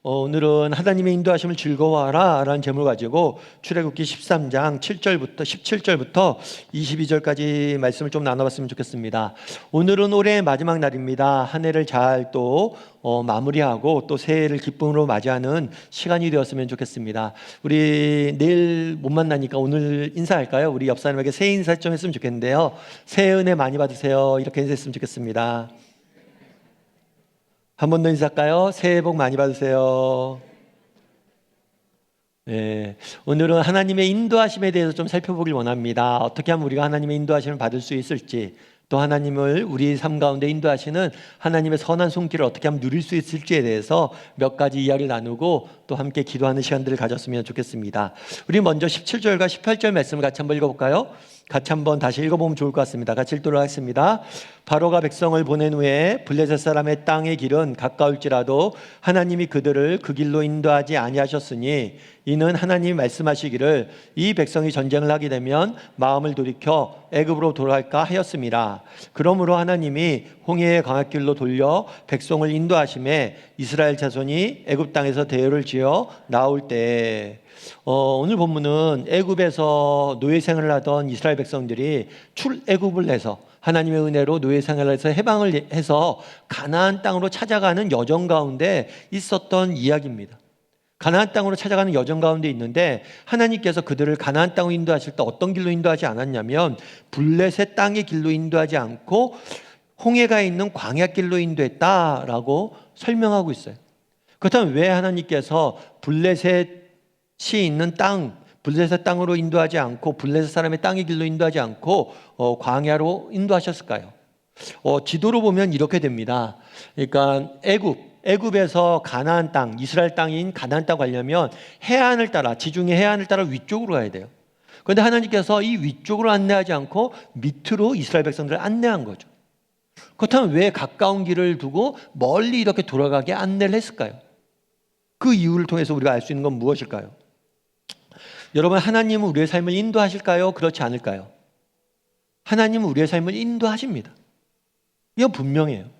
오늘은 하나님의 인도하심을 즐거워하라 라는 제목을 가지고 출애굽기 13장 7절부터 17절부터 22절까지 말씀을 좀 나눠봤으면 좋겠습니다. 오늘은 올해의 마지막 날입니다. 한 해를 잘 또 마무리하고 또 새해를 기쁨으로 맞이하는 시간이 되었으면 좋겠습니다. 우리 내일 못 만나니까 오늘 인사할까요? 우리 옆 사람에게 새해 인사 좀 했으면 좋겠는데요. 새해 은혜 많이 받으세요. 이렇게 인사했으면 좋겠습니다. 한 번 더 인사할까요? 새해 복 많이 받으세요. 네, 오늘은 하나님의 인도하심에 대해서 좀 살펴보길 원합니다. 어떻게 하면 우리가 하나님의 인도하심을 받을 수 있을지, 또 하나님을 우리 삶 가운데 인도하시는 하나님의 선한 손길을 어떻게 하면 누릴 수 있을지에 대해서 몇 가지 이야기를 나누고 또 함께 기도하는 시간들을 가졌으면 좋겠습니다. 우리 먼저 17절과 18절 말씀을 같이 한번 읽어볼까요? 같이 한번 다시 읽어보면 좋을 것 같습니다. 같이 읽도록 하겠습니다. 바로가 백성을 보낸 후에 블레셋 사람의 땅의 길은 가까울지라도 하나님이 그들을 그 길로 인도하지 아니하셨으니 이는 하나님이 말씀하시기를 이 백성이 전쟁을 하게 되면 마음을 돌이켜 애굽으로 돌아갈까 하였음이라. 그러므로 하나님이 홍해의 광야길로 돌려 백성을 인도하심에 이스라엘 자손이 애굽 땅에서 대열을 지어 나올 때 오늘 본문은 애굽에서 노예 생활을 하던 이스라엘 백성들이 출애굽을 해서 하나님의 은혜로 노예 생활을 해서 해방을 해서 가나안 땅으로 찾아가는 여정 가운데 있었던 이야기입니다. 가나안 땅으로 찾아가는 여정 가운데 있는데 하나님께서 그들을 가나안 땅으로 인도하실 때 어떤 길로 인도하지 않았냐면 블레셋 땅의 길로 인도하지 않고 홍해가 있는 광야길로 인도했다라고 설명하고 있어요. 그렇다면 왜 하나님께서 블레셋이 있는 땅, 블레셋 땅으로 인도하지 않고 블레셋 사람의 땅의 길로 인도하지 않고 광야로 인도하셨을까요? 지도로 보면 이렇게 됩니다. 그러니까 애굽에서 가나안 땅, 이스라엘 땅인 가나안 땅 가려면 해안을 따라, 지중해 해안을 따라 위쪽으로 가야 돼요. 그런데 하나님께서 이 위쪽으로 안내하지 않고 밑으로 이스라엘 백성들을 안내한 거죠. 그렇다면 왜 가까운 길을 두고 멀리 이렇게 돌아가게 안내를 했을까요? 그 이유를 통해서 우리가 알 수 있는 건 무엇일까요? 여러분, 하나님은 우리의 삶을 인도하실까요? 그렇지 않을까요? 하나님은 우리의 삶을 인도하십니다. 이거 분명해요.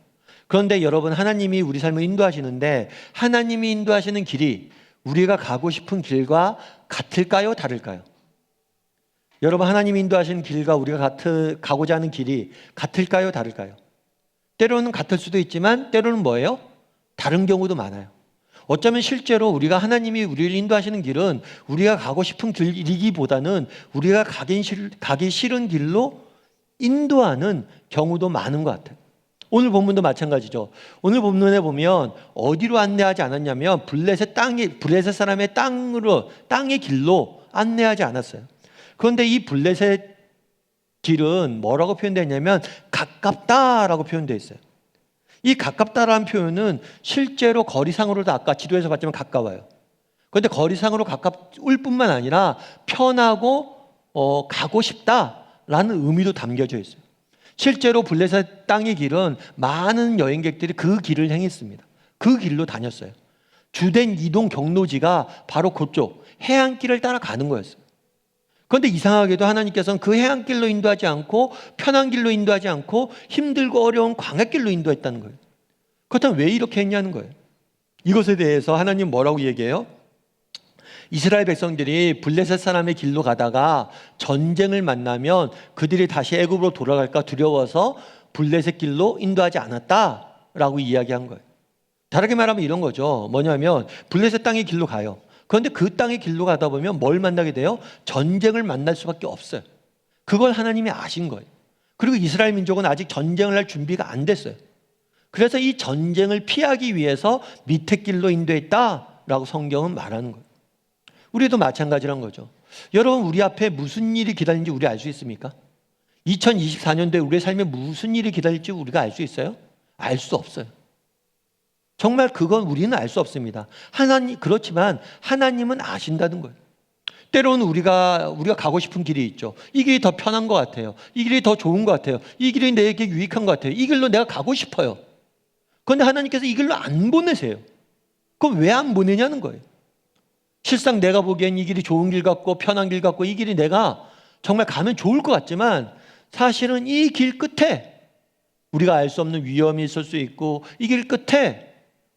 그런데 여러분, 하나님이 우리 삶을 인도하시는데 하나님이 인도하시는 길이 우리가 가고 싶은 길과 같을까요? 다를까요? 여러분, 하나님이 인도하시는 길과 우리가 가고자 하는 길이 같을까요? 다를까요? 때로는 같을 수도 있지만 때로는 뭐예요? 다른 경우도 많아요. 어쩌면 실제로 우리가 하나님이 우리를 인도하시는 길은 우리가 가고 싶은 길이기보다는 우리가 가기 싫은 길로 인도하는 경우도 많은 것 같아요. 오늘 본문도 마찬가지죠. 오늘 본문에 보면 어디로 안내하지 않았냐면 블레셋 사람의 땅의 길로 안내하지 않았어요. 그런데 이 블레셋 길은 뭐라고 표현되어 있냐면 가깝다라고 표현되어 있어요. 이 가깝다라는 표현은 실제로 거리상으로도 아까 지도에서 봤지만 가까워요. 그런데 거리상으로 가까울 뿐만 아니라 편하고 가고 싶다라는 의미도 담겨져 있어요. 실제로 블레셋 땅의 길은 많은 여행객들이 그 길을 행했습니다. 그 길로 다녔어요. 주된 이동 경로지가 바로 그쪽 해안길을 따라가는 거였어요. 그런데 이상하게도 하나님께서는 그 해안길로 인도하지 않고 편한 길로 인도하지 않고 힘들고 어려운 광야길로 인도했다는 거예요. 그렇다면 왜 이렇게 했냐는 거예요. 이것에 대해서 하나님 뭐라고 얘기해요? 이스라엘 백성들이 블레셋 사람의 길로 가다가 전쟁을 만나면 그들이 다시 애굽으로 돌아갈까 두려워서 블레셋 길로 인도하지 않았다라고 이야기한 거예요. 다르게 말하면 이런 거죠. 뭐냐면 블레셋 땅의 길로 가요. 그런데 그 땅의 길로 가다 보면 뭘 만나게 돼요? 전쟁을 만날 수밖에 없어요. 그걸 하나님이 아신 거예요. 그리고 이스라엘 민족은 아직 전쟁을 할 준비가 안 됐어요. 그래서 이 전쟁을 피하기 위해서 밑에 길로 인도했다라고 성경은 말하는 거예요. 우리도 마찬가지란 거죠. 여러분, 우리 앞에 무슨 일이 기다리는지 우리 알 수 있습니까? 2024년도에 우리의 삶에 무슨 일이 기다릴지 우리가 알 수 있어요? 알 수 없어요. 정말 그건 우리는 알 수 없습니다. 그렇지만 하나님은 아신다는 거예요. 때로는 우리가 가고 싶은 길이 있죠. 이 길이 더 편한 것 같아요. 이 길이 더 좋은 것 같아요. 이 길이 내게 유익한 것 같아요. 이 길로 내가 가고 싶어요. 그런데 하나님께서 이 길로 안 보내세요. 그럼 왜 안 보내냐는 거예요. 실상 내가 보기엔 이 길이 좋은 길 같고 편한 길 같고 이 길이 내가 정말 가면 좋을 것 같지만 사실은 이 길 끝에 우리가 알 수 없는 위험이 있을 수 있고 이 길 끝에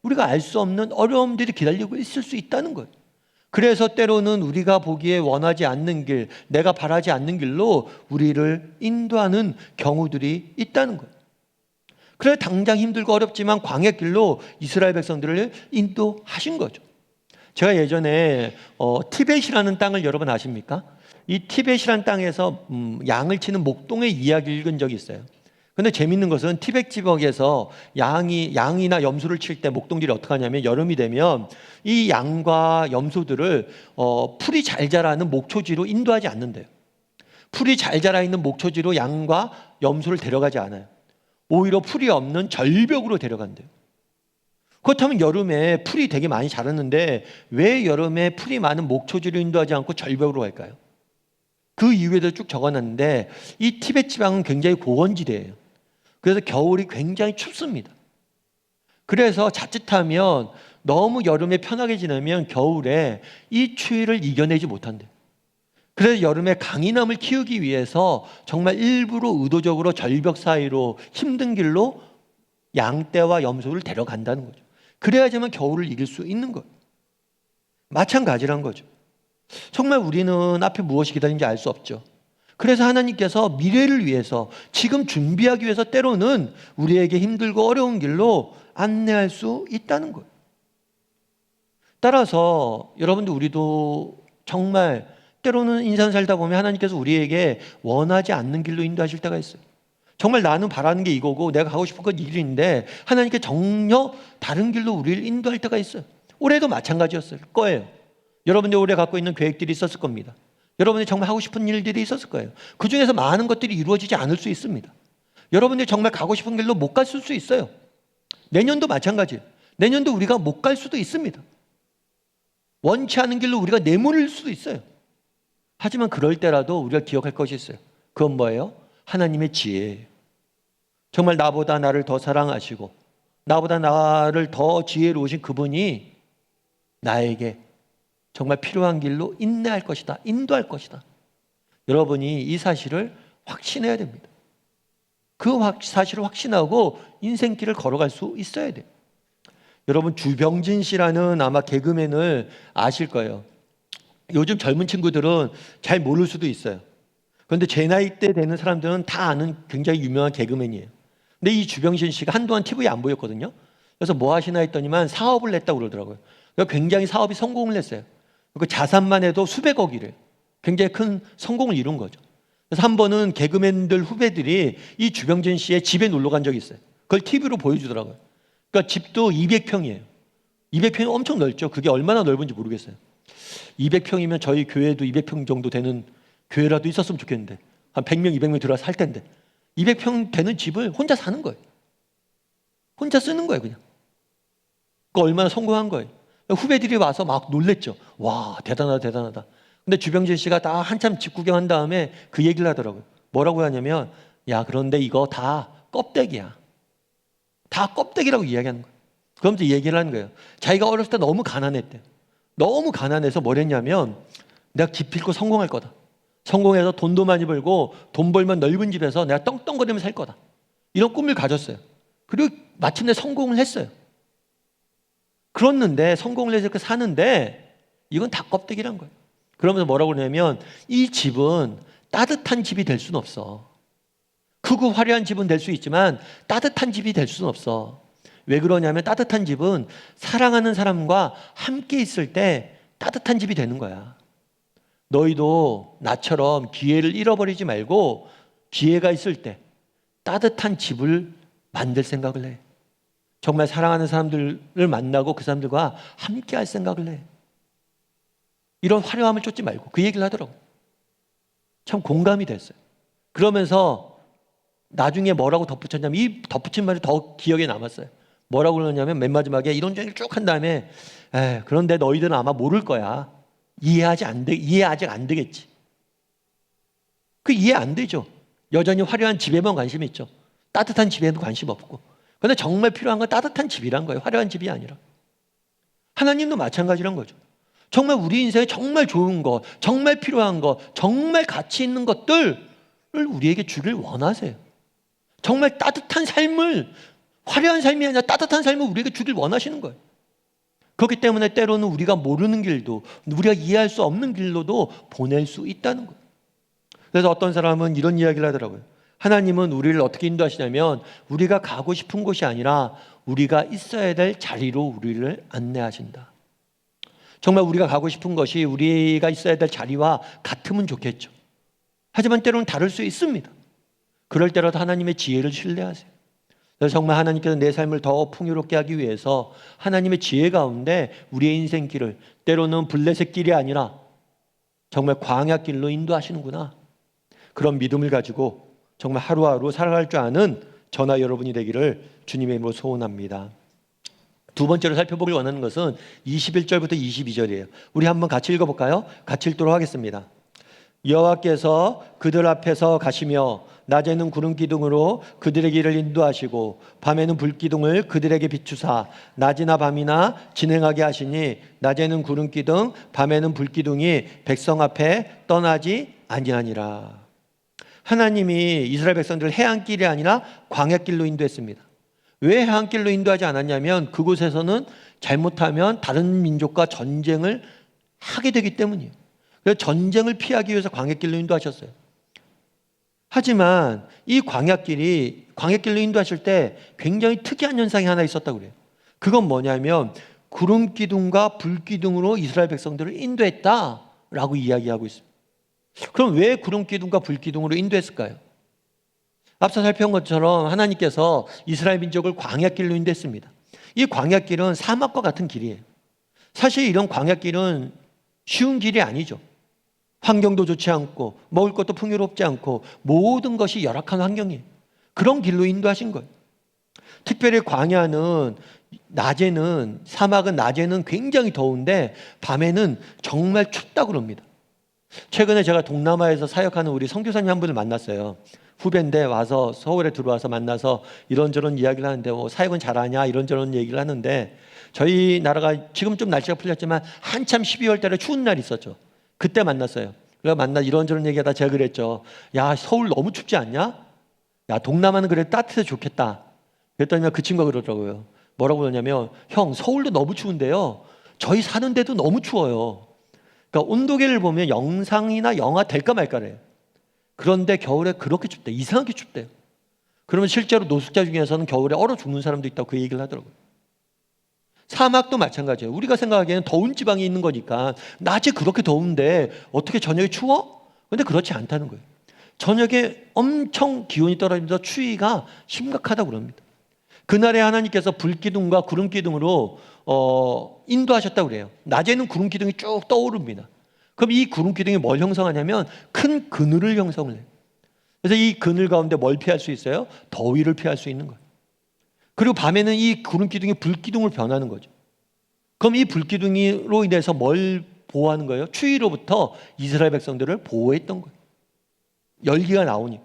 우리가 알 수 없는 어려움들이 기다리고 있을 수 있다는 거예요. 그래서 때로는 우리가 보기에 원하지 않는 길, 내가 바라지 않는 길로 우리를 인도하는 경우들이 있다는 거예요. 그래 당장 힘들고 어렵지만 광야 길로 이스라엘 백성들을 인도하신 거죠. 제가 예전에 티벳이라는 땅을 여러분 아십니까? 이 티벳이라는 땅에서 양을 치는 목동의 이야기를 읽은 적이 있어요. 근데 재밌는 것은 티벳 지역에서 양이나 염소를 칠 때 목동들이 어떻게 하냐면 여름이 되면 이 양과 염소들을 풀이 잘 자라는 목초지로 인도하지 않는데요. 풀이 잘 자라 있는 목초지로 양과 염소를 데려가지 않아요. 오히려 풀이 없는 절벽으로 데려간대요. 그렇다면 여름에 풀이 되게 많이 자랐는데 왜 여름에 풀이 많은 목초지로 인도하지 않고 절벽으로 갈까요? 그 이유에도 쭉 적어놨는데 이 티벳 지방은 굉장히 고원지대예요. 그래서 겨울이 굉장히 춥습니다. 그래서 자칫하면 너무 여름에 편하게 지내면 겨울에 이 추위를 이겨내지 못한대요. 그래서 여름에 강인함을 키우기 위해서 정말 일부러 의도적으로 절벽 사이로 힘든 길로 양떼와 염소를 데려간다는 거죠. 그래야지만 겨울을 이길 수 있는 거예요. 마찬가지란 거죠. 정말 우리는 앞에 무엇이 기다리는지 알 수 없죠. 그래서 하나님께서 미래를 위해서 지금 준비하기 위해서 때로는 우리에게 힘들고 어려운 길로 안내할 수 있다는 거예요. 따라서 여러분들 우리도 정말 때로는 인생 살다 보면 하나님께서 우리에게 원하지 않는 길로 인도하실 때가 있어요. 정말 나는 바라는 게 이거고 내가 가고 싶은 건 이 길인데 하나님께 전혀 다른 길로 우리를 인도할 때가 있어요. 올해도 마찬가지였을 거예요. 여러분들 올해 갖고 있는 계획들이 있었을 겁니다. 여러분이 정말 하고 싶은 일들이 있었을 거예요. 그 중에서 많은 것들이 이루어지지 않을 수 있습니다. 여러분들이 정말 가고 싶은 길로 못 갔을 수 있어요. 내년도 마찬가지예요. 내년도 우리가 못 갈 수도 있습니다. 원치 않은 길로 우리가 내몰릴 수도 있어요. 하지만 그럴 때라도 우리가 기억할 것이 있어요. 그건 뭐예요? 하나님의 지혜예요. 정말 나보다 나를 더 사랑하시고 나보다 나를 더 지혜로우신 그분이 나에게 정말 필요한 길로 인내할 것이다. 인도할 것이다. 여러분이 이 사실을 확신해야 됩니다. 그 사실을 확신하고 인생길을 걸어갈 수 있어야 돼요. 여러분 주병진 씨라는 아마 개그맨을 아실 거예요. 요즘 젊은 친구들은 잘 모를 수도 있어요. 그런데 제 나이 때 되는 사람들은 다 아는 굉장히 유명한 개그맨이에요. 근데 이 주병진 씨가 한동안 TV에 안 보였거든요. 그래서 뭐 하시나 했더니만 사업을 냈다고 그러더라고요. 굉장히 사업이 성공을 했어요. 그 자산만 해도 수백억이래요. 굉장히 큰 성공을 이룬 거죠. 그래서 한 번은 개그맨들 후배들이 이 주병진 씨의 집에 놀러 간 적이 있어요. 그걸 TV로 보여주더라고요. 그러니까 집도 200평이에요. 200평이 엄청 넓죠. 그게 얼마나 넓은지 모르겠어요. 200평이면 저희 교회도 200평 정도 되는 교회라도 있었으면 좋겠는데 한 100명, 200명 들어와서 살 텐데 200평 되는 집을 혼자 사는 거예요. 혼자 쓰는 거예요 그냥. 그 얼마나 성공한 거예요. 후배들이 와서 막 놀랬죠. 와 대단하다 대단하다. 근데 주병진 씨가 다 한참 집 구경한 다음에 그 얘기를 하더라고요. 뭐라고 하냐면 야 그런데 이거 다 껍데기야. 다 껍데기라고 이야기하는 거예요. 그러면서 얘기를 하는 거예요. 자기가 어렸을 때 너무 가난했대요. 너무 가난해서 뭘 했냐면 내가 기필코 성공할 거다. 성공해서 돈도 많이 벌고 돈 벌면 넓은 집에서 내가 떵떵거리면서 살 거다. 이런 꿈을 가졌어요. 그리고 마침내 성공을 했어요. 그랬는데 성공을 해서 이렇게 사는데 이건 다 껍데기란 거예요. 그러면서 뭐라고 그러냐면 이 집은 따뜻한 집이 될 수는 없어. 크고 화려한 집은 될 수 있지만 따뜻한 집이 될 수는 없어. 왜 그러냐면 따뜻한 집은 사랑하는 사람과 함께 있을 때 따뜻한 집이 되는 거야. 너희도 나처럼 기회를 잃어버리지 말고 기회가 있을 때 따뜻한 집을 만들 생각을 해. 정말 사랑하는 사람들을 만나고 그 사람들과 함께 할 생각을 해. 이런 화려함을 쫓지 말고 그 얘기를 하더라고. 참 공감이 됐어요. 그러면서 나중에 뭐라고 덧붙였냐면 이 덧붙인 말이 더 기억에 남았어요. 뭐라고 그러냐면 맨 마지막에 이런 얘기를 쭉 한 다음에 그런데 너희들은 아마 모를 거야. 이해 아직 안 되겠지. 그 이해 안 되죠. 여전히 화려한 집에만 관심이 있죠. 따뜻한 집에는 관심 없고. 그런데 정말 필요한 건 따뜻한 집이란 거예요. 화려한 집이 아니라. 하나님도 마찬가지란 거죠. 정말 우리 인생에 정말 좋은 것, 정말 필요한 것, 정말 가치 있는 것들을 우리에게 주길 원하세요. 정말 따뜻한 삶을 화려한 삶이 아니라 따뜻한 삶을 우리에게 주길 원하시는 거예요. 그렇기 때문에 때로는 우리가 모르는 길도, 우리가 이해할 수 없는 길로도 보낼 수 있다는 거예요. 그래서 어떤 사람은 이런 이야기를 하더라고요. 하나님은 우리를 어떻게 인도하시냐면 우리가 가고 싶은 곳이 아니라 우리가 있어야 될 자리로 우리를 안내하신다. 정말 우리가 가고 싶은 것이 우리가 있어야 될 자리와 같으면 좋겠죠. 하지만 때로는 다를 수 있습니다. 그럴 때라도 하나님의 지혜를 신뢰하세요. 그래서 정말 하나님께서 내 삶을 더 풍요롭게 하기 위해서 하나님의 지혜 가운데 우리의 인생길을 때로는 블레셋 길이 아니라 정말 광야길로 인도하시는구나. 그런 믿음을 가지고 정말 하루하루 살아갈 줄 아는 저나 여러분이 되기를 주님의 이름으로 소원합니다. 두 번째로 살펴보길 원하는 것은 21절부터 22절이에요. 우리 한번 같이 읽어볼까요? 같이 읽도록 하겠습니다. 여호와께서 그들 앞에서 가시며 낮에는 구름 기둥으로 그들의 길을 인도하시고 밤에는 불 기둥을 그들에게 비추사 낮이나 밤이나 진행하게 하시니 낮에는 구름 기둥 밤에는 불 기둥이 백성 앞에 떠나지 아니하니라. 하나님이 이스라엘 백성들을 해안길이 아니라 광야길로 인도했습니다. 왜 해안길로 인도하지 않았냐면 그곳에서는 잘못하면 다른 민족과 전쟁을 하게 되기 때문이에요. 그래서 전쟁을 피하기 위해서 광야길로 인도하셨어요. 하지만 이 광야길로 인도하실 때 굉장히 특이한 현상이 하나 있었다고 그래요. 그건 뭐냐면 구름 기둥과 불 기둥으로 이스라엘 백성들을 인도했다라고 이야기하고 있습니다. 그럼 왜 구름 기둥과 불 기둥으로 인도했을까요? 앞서 살펴본 것처럼 하나님께서 이스라엘 민족을 광야길로 인도했습니다. 이 광야길은 사막과 같은 길이에요. 사실 이런 광야길은 쉬운 길이 아니죠. 환경도 좋지 않고 먹을 것도 풍요롭지 않고 모든 것이 열악한 환경이에요. 그런 길로 인도하신 거예요. 특별히 광야는 사막은 낮에는 굉장히 더운데 밤에는 정말 춥다고 그럽니다. 최근에 제가 동남아에서 사역하는 우리 선교사님 한 분을 만났어요. 후배인데 와서 서울에 들어와서 만나서 이런저런 이야기를 하는데 사역은 잘하냐 이런저런 얘기를 하는데 저희 나라가 지금 좀 날씨가 풀렸지만 한참 12월 달에 추운 날이 있었죠. 그때 만났어요. 그래서 이런저런 얘기하다 제가 그랬죠. 야, 서울 너무 춥지 않냐? 야, 동남아는 그래 따뜻해서 좋겠다. 그랬더니 그 친구가 그러더라고요. 뭐라고 그러냐면 형, 서울도 너무 추운데요. 저희 사는 데도 너무 추워요. 그러니까 온도계를 보면 영상이나 영하 될까 말까래요. 그런데 겨울에 그렇게 춥대. 이상하게 춥대요. 그러면 실제로 노숙자 중에서는 겨울에 얼어 죽는 사람도 있다고 그 얘기를 하더라고요. 사막도 마찬가지예요. 우리가 생각하기에는 더운 지방에 있는 거니까 낮에 그렇게 더운데 어떻게 저녁에 추워? 근데 그렇지 않다는 거예요. 저녁에 엄청 기온이 떨어지면서 추위가 심각하다고 그럽니다. 그날에 하나님께서 불기둥과 구름기둥으로 인도하셨다고 그래요. 낮에는 구름기둥이 쭉 떠오릅니다. 그럼 이 구름기둥이 뭘 형성하냐면 큰 그늘을 형성을 해요. 그래서 이 그늘 가운데 뭘 피할 수 있어요? 더위를 피할 수 있는 거예요. 그리고 밤에는 이 구름기둥이 불기둥으로 변하는 거죠. 그럼 이 불기둥으로 인해서 뭘 보호하는 거예요? 추위로부터 이스라엘 백성들을 보호했던 거예요. 열기가 나오니까.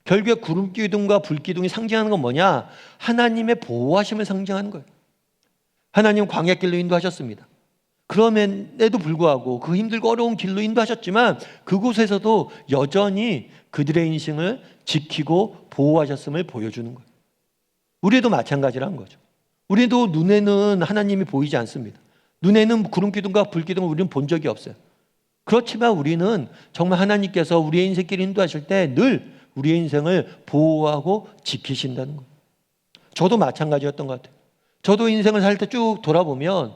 결국에 구름기둥과 불기둥이 상징하는 건 뭐냐? 하나님의 보호하심을 상징하는 거예요. 하나님 광야길로 인도하셨습니다. 그럼에도 불구하고 그 힘들고 어려운 길로 인도하셨지만 그곳에서도 여전히 그들의 인생을 지키고 보호하셨음을 보여주는 거예요. 우리도 마찬가지란 거죠. 우리도 눈에는 하나님이 보이지 않습니다. 눈에는 구름기둥과 불기둥을 우리는 본 적이 없어요. 그렇지만 우리는 정말 하나님께서 우리의 인생길 인도하실 때 늘 우리의 인생을 보호하고 지키신다는 거예요. 저도 마찬가지였던 것 같아요. 저도 인생을 살 때 쭉 돌아보면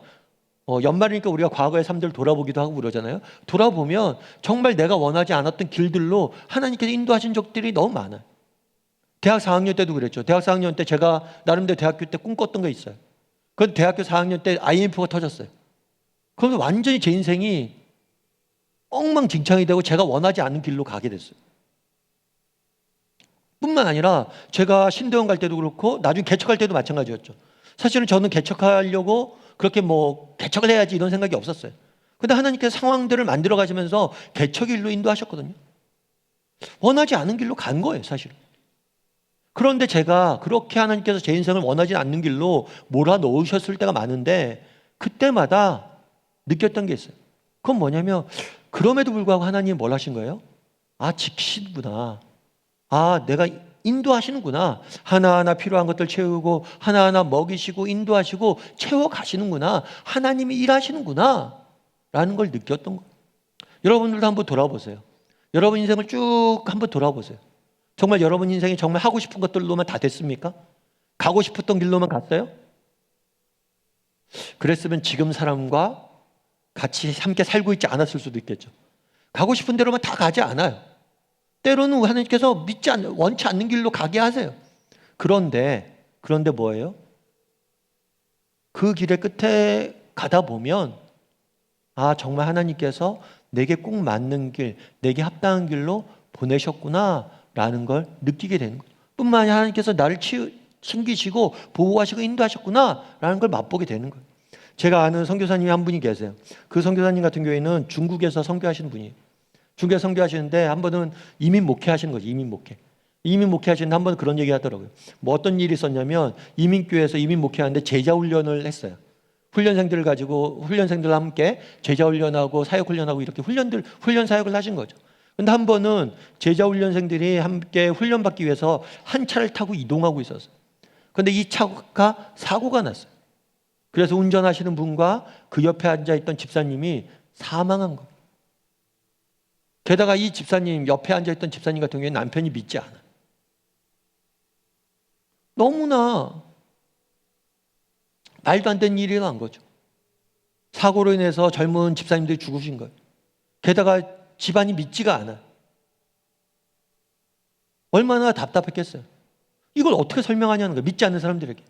연말이니까 우리가 과거의 삶들을 돌아보기도 하고 그러잖아요. 돌아보면 정말 내가 원하지 않았던 길들로 하나님께서 인도하신 적들이 너무 많아요. 대학 4학년 때도 그랬죠. 대학 4학년 때 제가 나름대로 대학교 때 꿈꿨던 거 있어요. 그건 대학교 4학년 때 IMF가 터졌어요. 그러면서 완전히 제 인생이 엉망진창이 되고 제가 원하지 않는 길로 가게 됐어요. 뿐만 아니라 제가 신대원 갈 때도 그렇고 나중에 개척할 때도 마찬가지였죠. 사실은 저는 개척하려고 그렇게 개척을 해야지 이런 생각이 없었어요. 그런데 하나님께서 상황들을 만들어 가시면서 개척의 길로 인도하셨거든요. 원하지 않은 길로 간 거예요, 사실은. 그런데 제가 그렇게 하나님께서 제 인생을 원하지 않는 길로 몰아넣으셨을 때가 많은데 그때마다 느꼈던 게 있어요. 그건 뭐냐면 그럼에도 불구하고 하나님이 뭘 하신 거예요? 아, 지키시구나. 아, 내가 인도하시는구나. 하나하나 필요한 것들 채우고 하나하나 먹이시고 인도하시고 채워가시는구나. 하나님이 일하시는구나 라는 걸 느꼈던 거예요. 여러분들도 한번 돌아보세요. 여러분 인생을 쭉 한번 돌아보세요. 정말 여러분 인생이 정말 하고 싶은 것들로만 다 됐습니까? 가고 싶었던 길로만 갔어요? 그랬으면 지금 사람과 같이 함께 살고 있지 않았을 수도 있겠죠. 가고 싶은 대로만 다 가지 않아요. 때로는 하나님께서 원치 않는 길로 가게 하세요. 그런데 뭐예요? 그 길의 끝에 가다 보면 정말 하나님께서 내게 꼭 맞는 길, 내게 합당한 길로 보내셨구나 라는 걸 느끼게 되는 거예요. 뿐만 아니라 하나님께서 나를 숨기시고 보호하시고 인도하셨구나 라는 걸 맛보게 되는 거예요. 제가 아는 선교사님이 한 분이 계세요. 그 선교사님 같은 경우에는 중국에서 선교하시는 분이에요. 중국에 선교하시는데 한 번은 이민 목회하시는 거죠. 이민 목회하시는데 한 번은 그런 얘기 하더라고요. 뭐 어떤 일이 있었냐면 이민교회에서 이민 목회하는데 제자 훈련을 했어요. 훈련생들을 가지고 훈련생들과 함께 제자 훈련하고 사역 훈련하고 이렇게 훈련 사역을 하신 거죠. 근데 한 번은 제자 훈련생들이 함께 훈련받기 위해서 한 차를 타고 이동하고 있었어요. 근데 이 차가 사고가 났어요. 그래서 운전하시는 분과 그 옆에 앉아있던 집사님이 사망한 거예요. 게다가 이 집사님, 옆에 앉아있던 집사님 같은 경우에 남편이 믿지 않아요. 너무나 말도 안 되는 일이 난 거죠. 사고로 인해서 젊은 집사님들이 죽으신 거예요. 게다가 집안이 믿지가 않아요. 얼마나 답답했겠어요. 이걸 어떻게 설명하냐는 거예요. 믿지 않는 사람들에게.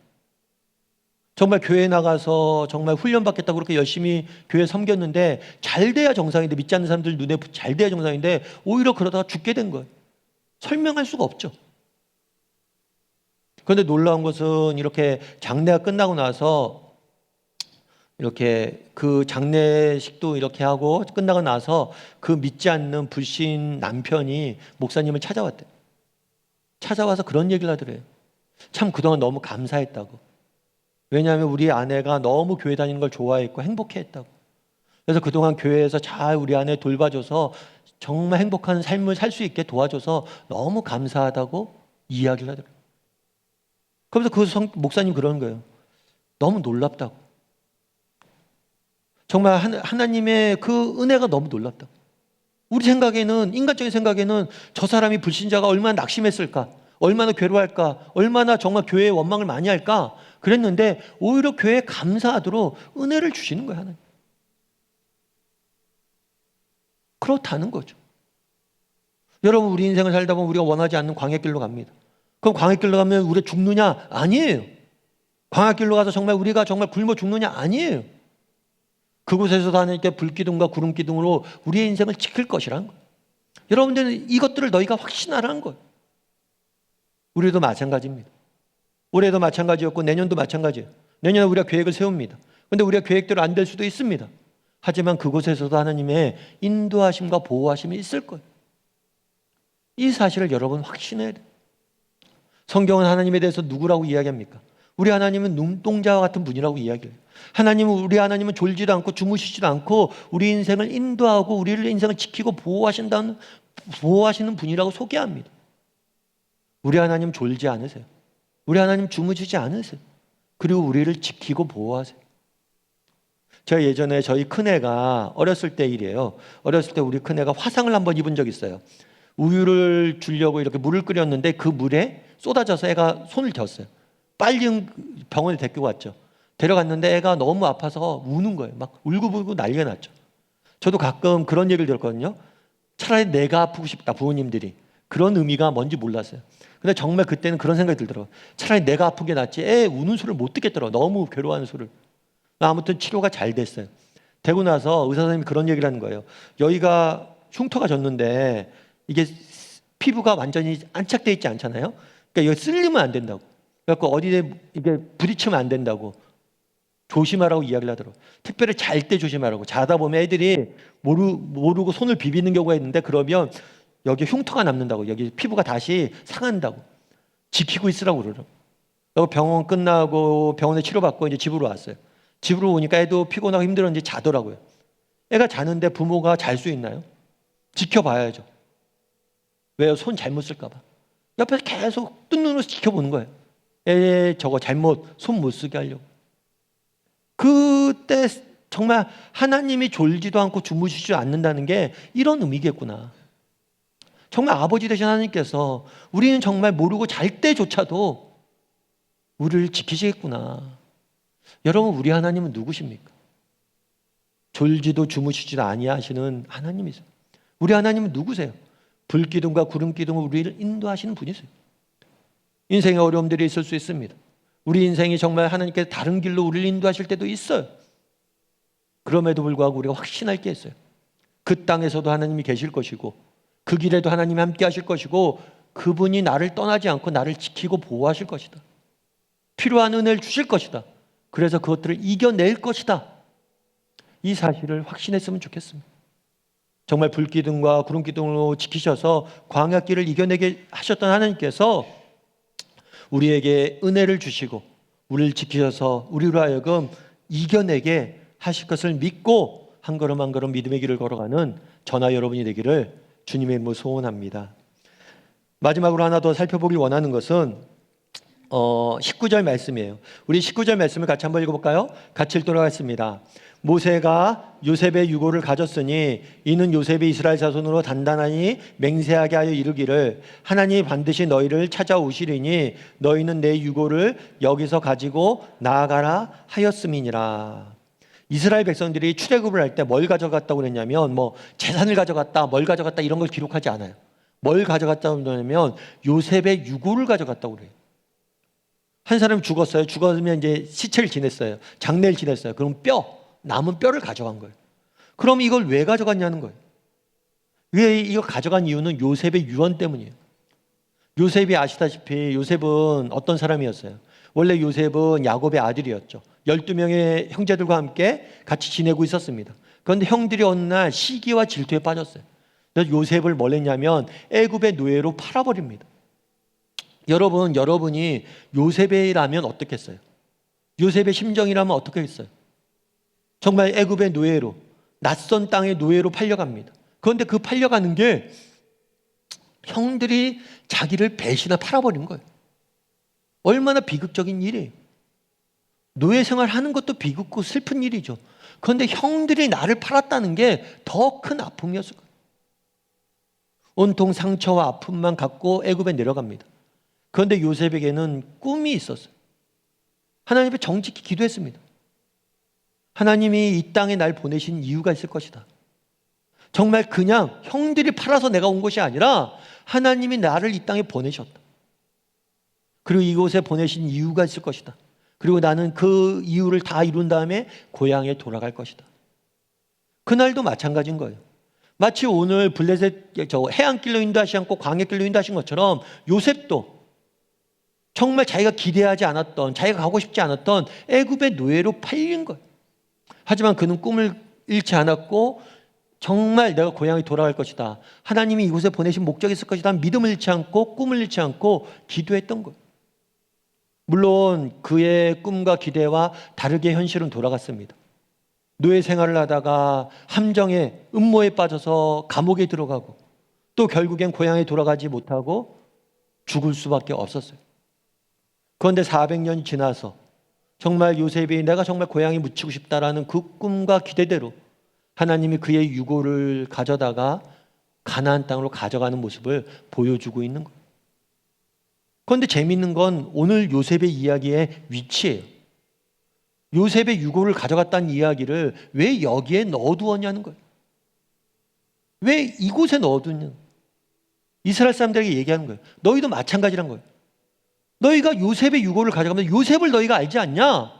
정말 교회에 나가서 정말 훈련받겠다고 그렇게 열심히 교회 섬겼는데 잘 돼야 정상인데, 믿지 않는 사람들 눈에 잘 돼야 정상인데 오히려 그러다가 죽게 된 거예요. 설명할 수가 없죠. 그런데 놀라운 것은 이렇게 장례가 끝나고 나서 이렇게 그 장례식도 이렇게 하고 끝나고 나서 그 믿지 않는 불신 남편이 목사님을 찾아왔대요. 찾아와서 그런 얘기를 하더래요. 참 그동안 너무 감사했다고. 왜냐하면 우리 아내가 너무 교회 다니는 걸 좋아했고 행복해했다고. 그래서 그동안 교회에서 잘 우리 아내 돌봐줘서 정말 행복한 삶을 살 수 있게 도와줘서 너무 감사하다고 이야기를 하더라고요. 그러면서 그 목사님 그러는 거예요. 너무 놀랍다고. 정말 하나님의 그 은혜가 너무 놀랍다고. 우리 생각에는, 인간적인 생각에는 저 사람이 불신자가 얼마나 낙심했을까, 얼마나 괴로워할까, 얼마나 정말 교회에 원망을 많이 할까 그랬는데 오히려 교회에 감사하도록 은혜를 주시는 거예요. 하나님. 그렇다는 거죠. 여러분, 우리 인생을 살다 보면 우리가 원하지 않는 광야길로 갑니다. 그럼 광야길로 가면 우리가 죽느냐? 아니에요. 광야길로 가서 정말 우리가 정말 굶어 죽느냐? 아니에요. 그곳에서도 하나님께 불기둥과 구름기둥으로 우리의 인생을 지킬 것이라는 거예요. 여러분들은 이것들을 너희가 확신하라는 거예요. 우리도 마찬가지입니다. 올해도 마찬가지였고 내년도 마찬가지예요. 내년에 우리가 계획을 세웁니다. 그런데 우리가 계획대로 안 될 수도 있습니다. 하지만 그곳에서도 하나님의 인도하심과 보호하심이 있을 거예요. 이 사실을 여러분 확신해야 돼요. 성경은 하나님에 대해서 누구라고 이야기합니까? 우리 하나님은 눈동자와 같은 분이라고 이야기해요. 우리 하나님은 졸지도 않고 주무시지도 않고 우리 인생을 인도하고 우리를 인생을 지키고 보호하시는 분이라고 소개합니다. 우리 하나님 졸지 않으세요. 우리 하나님 주무시지 않으세요. 그리고 우리를 지키고 보호하세요. 제가 예전에 저희 큰애가 어렸을 때 일이에요. 어렸을 때 우리 큰애가 화상을 한번 입은 적이 있어요. 우유를 주려고 이렇게 물을 끓였는데 그 물에 쏟아져서 애가 손을 댔어요. 빨리 병원에 데리고 갔죠. 데려갔는데 애가 너무 아파서 우는 거예요. 막 울고불고 난리가 났죠. 저도 가끔 그런 얘기를 들었거든요. 차라리 내가 아프고 싶다, 부모님들이. 그런 의미가 뭔지 몰랐어요. 근데 정말 그때는 그런 생각이 들더라고요. 차라리 내가 아픈 게 낫지 애 우는 소리를 못 듣겠더라고요. 너무 괴로워하는 소리를. 아무튼 치료가 잘 됐어요. 되고 나서 의사 선생님이 그런 얘기를 하는 거예요. 여기가 흉터가 졌는데 이게 피부가 완전히 안착되어 있지 않잖아요. 그러니까 이거 쓸리면 안 된다고. 그래서 어디에 이게 부딪히면 안 된다고. 조심하라고 이야기를 하더라고요. 특별히 잘 때 조심하라고. 자다 보면 애들이 모르고 손을 비비는 경우가 있는데 그러면 여기 흉터가 남는다고. 여기 피부가 다시 상한다고. 지키고 있으라고 그러더라고요. 그리고 병원 끝나고 병원에 치료받고 이제 집으로 왔어요. 집으로 오니까 애도 피곤하고 힘들었는지 자더라고요. 애가 자는데 부모가 잘 수 있나요? 지켜봐야죠. 왜요? 손 잘못 쓸까 봐. 옆에서 계속 뜬 눈으로 지켜보는 거예요. 저거 잘못 손 못 쓰게 하려고. 그때 정말 하나님이 졸지도 않고 주무시지 않는다는 게 이런 의미겠구나. 정말 아버지 되신 하나님께서 우리는 정말 모르고 잘 때조차도 우리를 지키시겠구나. 여러분, 우리 하나님은 누구십니까? 졸지도 주무시지도 아니하시는 하나님이세요. 우리 하나님은 누구세요? 불기둥과 구름기둥으로 우리를 인도하시는 분이세요. 인생에 어려움들이 있을 수 있습니다. 우리 인생이 정말 하나님께서 다른 길로 우리를 인도하실 때도 있어요. 그럼에도 불구하고 우리가 확신할 게 있어요. 그 땅에서도 하나님이 계실 것이고 그 길에도 하나님이 함께 하실 것이고 그분이 나를 떠나지 않고 나를 지키고 보호하실 것이다. 필요한 은혜를 주실 것이다. 그래서 그것들을 이겨낼 것이다. 이 사실을 확신했으면 좋겠습니다. 정말 불기둥과 구름기둥으로 지키셔서 광야길을 이겨내게 하셨던 하나님께서 우리에게 은혜를 주시고 우리를 지키셔서 우리로 하여금 이겨내게 하실 것을 믿고 한 걸음 한 걸음 믿음의 길을 걸어가는 저나 여러분이 되기를 주님의 이름으로 소원합니다. 마지막으로 하나 더 살펴보길 원하는 것은 19절 말씀이에요. 우리 19절 말씀을 같이 한번 읽어볼까요? 같이 읽도록 하겠습니다. 모세가 요셉의 유고를 가졌으니 이는 요셉이 이스라엘 자손으로 단단하니 맹세하게 하여 이르기를 하나님이 반드시 너희를 찾아오시리니 너희는 내 유고를 여기서 가지고 나아가라 하였음이니라. 이스라엘 백성들이 출애굽을 할 때 뭘 가져갔다고 그랬냐면 재산을 가져갔다, 뭘 가져갔다 이런 걸 기록하지 않아요. 뭘 가져갔다고 그러냐면 요셉의 유고를 가져갔다고 그래요. 한 사람이 죽었어요. 죽었으면 이제 시체를 지냈어요. 장례를 지냈어요. 그럼 남은 뼈를 가져간 거예요. 그럼 이걸 왜 가져갔냐는 거예요. 왜 이거 가져간 이유는 요셉의 유언 때문이에요. 요셉이 아시다시피 요셉은 어떤 사람이었어요? 원래 요셉은 야곱의 아들이었죠. 12명의 형제들과 함께 같이 지내고 있었습니다. 그런데 형들이 어느 날 시기와 질투에 빠졌어요. 그래서 요셉을 뭘 했냐면 애굽의 노예로 팔아버립니다. 여러분이 요셉이라면 어떻겠어요? 요셉의 심정이라면 어떻겠어요? 정말 애굽의 노예로, 낯선 땅의 노예로 팔려갑니다. 그런데 그 팔려가는 게 형들이 자기를 배신하 팔아버린 거예요. 얼마나 비극적인 일이에요. 노예 생활하는 것도 비극고 슬픈 일이죠. 그런데 형들이 나를 팔았다는 게 더 큰 아픔이었을 거예요. 온통 상처와 아픔만 갖고 애굽에 내려갑니다. 그런데 요셉에게는 꿈이 있었어요. 하나님 앞에 정직히 기도했습니다. 하나님이 이 땅에 날 보내신 이유가 있을 것이다. 정말 그냥 형들이 팔아서 내가 온 것이 아니라 하나님이 나를 이 땅에 보내셨다. 그리고 이곳에 보내신 이유가 있을 것이다. 그리고 나는 그 이유를 다 이룬 다음에 고향에 돌아갈 것이다. 그날도 마찬가지인 거예요. 마치 오늘 블레셋 해안길로 인도하시 않고 광야길로 인도하신 것처럼 요셉도 정말 자기가 기대하지 않았던, 자기가 가고 싶지 않았던 애굽의 노예로 팔린 거예요. 하지만 그는 꿈을 잃지 않았고 정말 내가 고향에 돌아갈 것이다. 하나님이 이곳에 보내신 목적이 있을 것이다. 믿음을 잃지 않고 꿈을 잃지 않고 기도했던 거예요. 물론 그의 꿈과 기대와 다르게 현실은 돌아갔습니다. 노예 생활을 하다가 함정에 음모에 빠져서 감옥에 들어가고 또 결국엔 고향에 돌아가지 못하고 죽을 수밖에 없었어요. 그런데 400년이 지나서 정말 요셉이 내가 정말 고향에 묻히고 싶다라는 그 꿈과 기대대로 하나님이 그의 유고를 가져다가 가나안 땅으로 가져가는 모습을 보여주고 있는 거예요. 그런데 재미있는 건 오늘 요셉의 이야기의 위치예요. 요셉의 유고를 가져갔다는 이야기를 왜 여기에 넣어두었냐는 거예요. 왜 이곳에 넣어두냐는 거예요. 이스라엘 사람들에게 얘기하는 거예요. 너희도 마찬가지란 거예요. 너희가 요셉의 유고를 가져가면 요셉을 너희가 알지 않냐?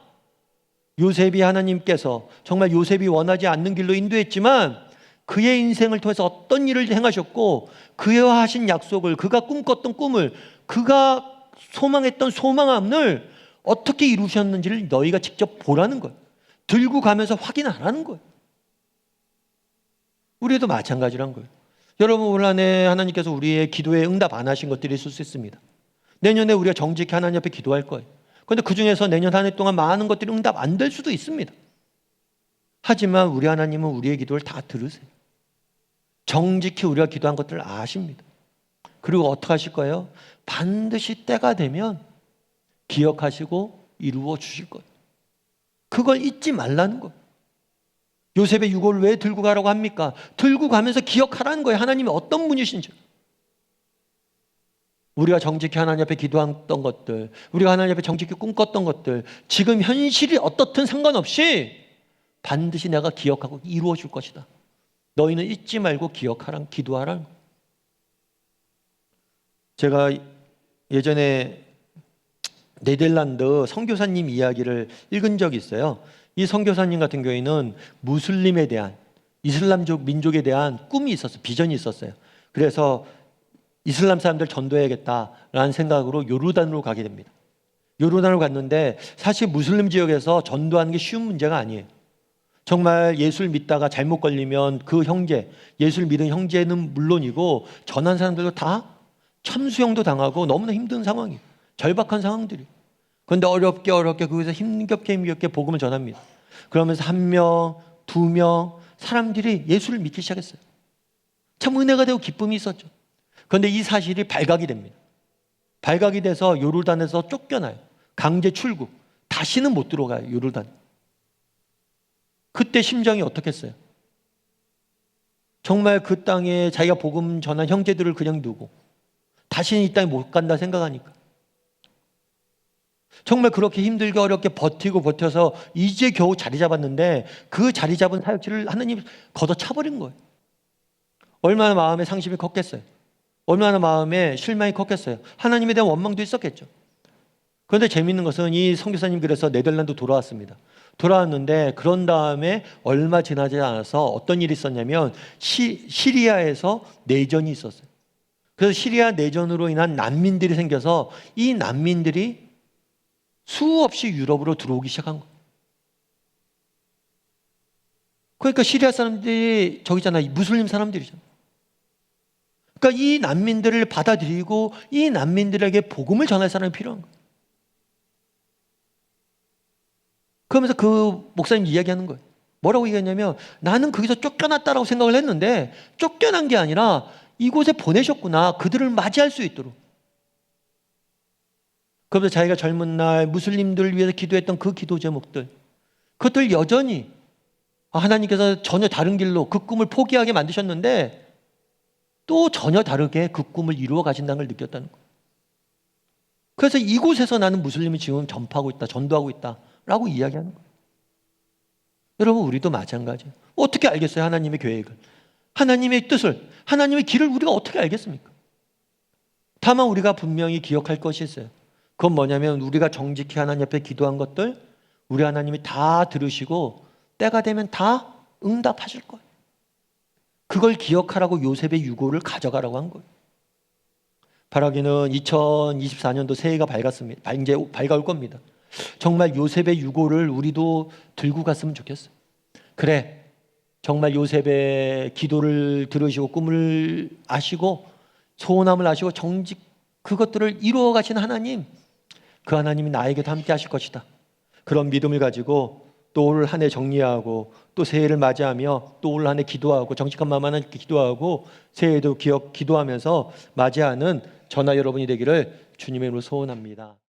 요셉이 하나님께서 정말 요셉이 원하지 않는 길로 인도했지만 그의 인생을 통해서 어떤 일을 행하셨고 그와 하신 약속을, 그가 꿈꿨던 꿈을, 그가 소망했던 소망함을 어떻게 이루셨는지를 너희가 직접 보라는 거예요. 들고 가면서 확인하라는 거예요. 우리도 마찬가지란 거예요. 여러분, 올 한 해 하나님께서 우리의 기도에 응답 안 하신 것들이 있을 수 있습니다. 내년에 우리가 정직히 하나님 앞에 기도할 거예요. 그런데 그 중에서 내년 한 해 동안 많은 것들이 응답 안 될 수도 있습니다. 하지만 우리 하나님은 우리의 기도를 다 들으세요. 정직히 우리가 기도한 것들을 아십니다. 그리고 어떻게 하실 거예요? 반드시 때가 되면 기억하시고 이루어 주실 거예요. 그걸 잊지 말라는 거예요. 요셉의 유고를 왜 들고 가라고 합니까? 들고 가면서 기억하라는 거예요. 하나님이 어떤 분이신지. 우리가 정직히 하나님 앞에 기도했던 것들, 우리가 하나님 앞에 정직히 꿈꿨던 것들, 지금 현실이 어떻든 상관없이 반드시 내가 기억하고 이루어 줄 것이다. 너희는 잊지 말고 기억하라, 기도하라. 제가 예전에 네덜란드 선교사님 이야기를 읽은 적이 있어요. 이 선교사님 같은 경우에는 무슬림에 대한, 이슬람족 민족에 대한 꿈이 있었어요. 비전이 있었어요. 그래서 이슬람 사람들 전도해야겠다라는 생각으로 요르단으로 가게 됩니다. 요르단으로 갔는데 사실 무슬림 지역에서 전도하는 게 쉬운 문제가 아니에요. 정말 예수를 믿다가 잘못 걸리면 그 형제, 예수를 믿은 형제는 물론이고 전한 사람들도 다 참수형도 당하고 너무나 힘든 상황이에요. 절박한 상황들이. 그런데 어렵게 거기서 힘겹게 복음을 전합니다. 그러면서 1명, 2명 사람들이 예수를 믿기 시작했어요. 참 은혜가 되고 기쁨이 있었죠. 그런데 이 사실이 발각이 됩니다. 발각이 돼서 요르단에서 쫓겨나요. 강제 출국. 다시는 못 들어가요, 요르단. 그때 심정이 어떻겠어요? 정말 그 땅에 자기가 복음 전한 형제들을 그냥 두고 다시는 이 땅에 못 간다 생각하니까 정말 그렇게 힘들게 어렵게 버텨서 이제 겨우 자리 잡았는데 그 자리 잡은 사역지를 하나님이 걷어차버린 거예요. 얼마나 마음에 상심이 컸겠어요. 얼마나 마음에 실망이 컸겠어요. 하나님에 대한 원망도 있었겠죠. 그런데 재미있는 것은 이 선교사님 그래서 네덜란드 돌아왔습니다. 돌아왔는데 그런 다음에 얼마 지나지 않아서 어떤 일이 있었냐면 시리아에서 내전이 있었어요. 그래서 시리아 내전으로 인한 난민들이 생겨서 이 난민들이 수없이 유럽으로 들어오기 시작한 거예요. 그러니까 시리아 사람들이 저기잖아요. 무슬림 사람들이잖아요. 그러니까 이 난민들을 받아들이고 이 난민들에게 복음을 전할 사람이 필요한 거예요. 그러면서 그 목사님 이야기하는 거예요. 뭐라고 얘기했냐면 나는 거기서 쫓겨났다라고 생각을 했는데 쫓겨난 게 아니라 이곳에 보내셨구나. 그들을 맞이할 수 있도록. 그러면서 자기가 젊은 날 무슬림들을 위해서 기도했던 그 기도 제목들, 그것들 여전히 하나님께서 전혀 다른 길로 그 꿈을 포기하게 만드셨는데 또 전혀 다르게 그 꿈을 이루어 가신다는 걸 느꼈다는 거예요. 그래서 이곳에서 나는 무슬림을 지금 전파하고 있다, 전도하고 있다라고 이야기하는 거예요. 여러분, 우리도 마찬가지예요. 어떻게 알겠어요? 하나님의 계획을, 하나님의 뜻을, 하나님의 길을 우리가 어떻게 알겠습니까? 다만 우리가 분명히 기억할 것이 있어요. 그건 뭐냐면 우리가 정직히 하나님 앞에 기도한 것들 우리 하나님이 다 들으시고 때가 되면 다 응답하실 거예요. 그걸 기억하라고 요셉의 유고를 가져가라고 한 거예요. 바라기는 2024년도 새해가 밝았습니다. 이제 밝아올 겁니다. 정말 요셉의 유고를 우리도 들고 갔으면 좋겠어요. 그래, 정말 요셉의 기도를 들으시고 꿈을 아시고 소원함을 아시고 정직 그것들을 이루어 가신 하나님, 그 하나님이 나에게도 함께 하실 것이다. 그런 믿음을 가지고 또 올 한 해 정리하고 또 새해를 맞이하며 또 올 한 해 기도하고 정직한 마음 하나님께 기도하고 새해에도 기도하면서 맞이하는 저나 여러분이 되기를 주님의 이름으로 소원합니다.